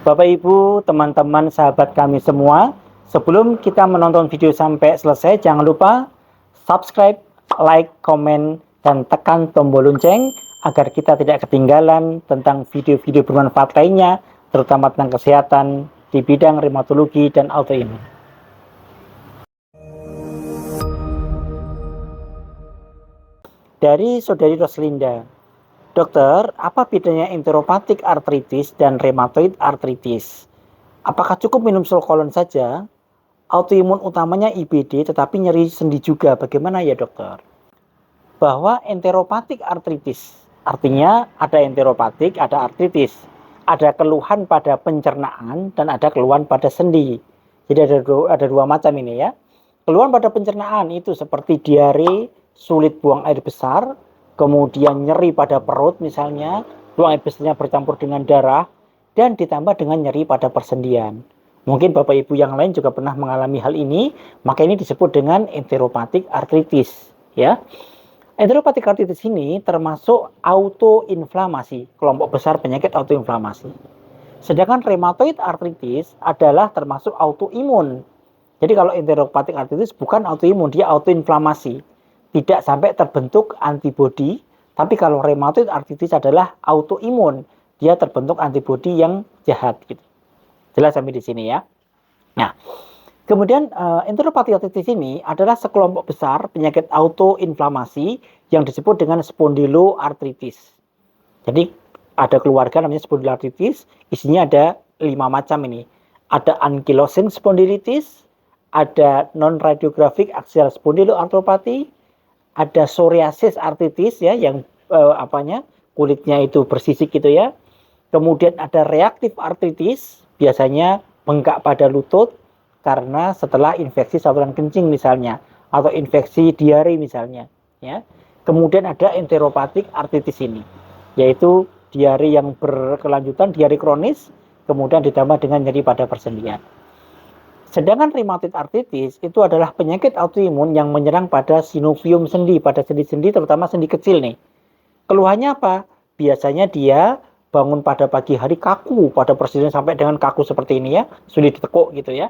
Bapak Ibu, teman-teman, sahabat kami semua, sebelum kita menonton video sampai selesai, jangan lupa subscribe, like, komen, dan tekan tombol lonceng agar kita tidak ketinggalan tentang video-video bermanfaat lainnya, terutama tentang kesehatan di bidang rheumatologi dan autoimun. Dari Saudari Roslinda, dokter, apa bedanya enteropatik artritis dan rheumatoid artritis? Apakah cukup minum Solkolon saja? Autoimun utamanya IBD tetapi nyeri sendi juga. Bagaimana ya dokter? Bahwa enteropatik artritis, artinya ada enteropatik, ada artritis. Ada keluhan pada pencernaan dan ada keluhan pada sendi. Jadi ada dua macam ini ya. Keluhan pada pencernaan itu seperti diare, sulit buang air besar, kemudian nyeri pada perut misalnya, buang air besarnya bercampur dengan darah, dan ditambah dengan nyeri pada persendian. Mungkin Bapak Ibu yang lain juga pernah mengalami hal ini, maka ini disebut dengan enteropatik artritis. Ya, enteropatik artritis ini termasuk autoinflamasi, kelompok besar penyakit autoinflamasi. Sedangkan rheumatoid artritis adalah termasuk autoimun. Jadi kalau enteropatik artritis bukan autoimun, dia autoinflamasi. Tidak sampai terbentuk antibodi, tapi kalau rheumatoid artritis adalah autoimun, dia terbentuk antibodi yang jahat gitu. Jelas sampai di sini ya. Nah, kemudian enteropatik artritis ini adalah sekelompok besar penyakit autoinflamasi yang disebut dengan spondyloartritis. Jadi ada keluarga namanya spondyloartritis, isinya ada 5 macam ini. Ada ankylosing spondylitis, ada non-radiographic axial spondyloarthropathy, ada psoriasis artritis ya yang kulitnya itu bersisik gitu ya. Kemudian ada reaktif artritis, biasanya bengkak pada lutut karena setelah infeksi saluran kencing misalnya atau infeksi diare misalnya ya. Kemudian ada enteropatik artritis ini, yaitu diare yang berkelanjutan, diare kronis, kemudian ditambah dengan nyeri pada persendian. Sedangkan rheumatoid artritis itu adalah penyakit autoimun yang menyerang pada sinovium sendi, pada sendi-sendi terutama sendi kecil nih. Keluhannya apa? Biasanya dia bangun pada pagi hari kaku, pada persendian sampai dengan kaku seperti ini ya, sulit ditekuk gitu ya.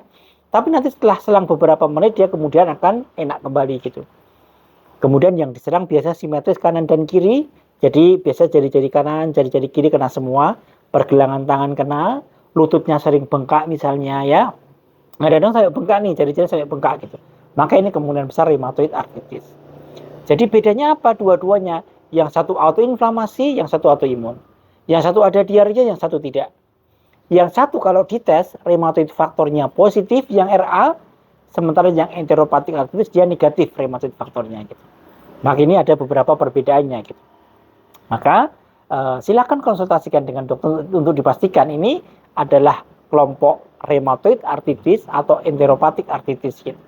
Tapi nanti setelah selang beberapa menit dia kemudian akan enak kembali gitu. Kemudian yang diserang biasa simetris kanan dan kiri, jadi biasa jari-jari kanan, jari-jari kiri kena semua, pergelangan tangan kena, lututnya sering bengkak misalnya ya. Kadang-kadang sampai bengkak nih, jari-jari sampai bengkak gitu. Maka ini kemungkinan besar rheumatoid artritis. Jadi bedanya apa dua-duanya? Yang satu autoinflamasi, yang satu autoimun. Yang satu ada diarenya, yang satu tidak. Yang satu kalau dites rheumatoid faktornya positif, yang RA, sementara yang enteropatik artritis dia negatif rheumatoid faktornya gitu. Maka ini ada beberapa perbedaannya gitu. Maka silakan konsultasikan dengan dokter untuk dipastikan ini adalah kelompok rheumatoid artritis atau enteropatik artritis gitu.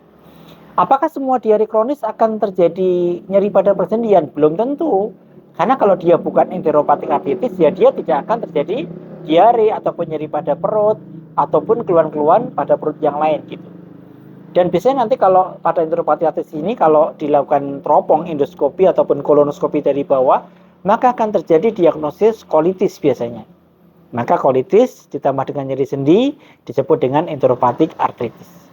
Apakah semua diare kronis akan terjadi nyeri pada persendian? Belum tentu. Karena kalau dia bukan enteropatik artritis, ya dia tidak akan terjadi diare ataupun nyeri pada perut ataupun keluhan-keluhan pada perut yang lain gitu. Dan biasanya nanti kalau pada enteropatik artritis ini kalau dilakukan teropong endoskopi ataupun kolonoskopi dari bawah, maka akan terjadi diagnosis kolitis biasanya. Maka kolitis ditambah dengan nyeri sendi disebut dengan enteropatik artritis.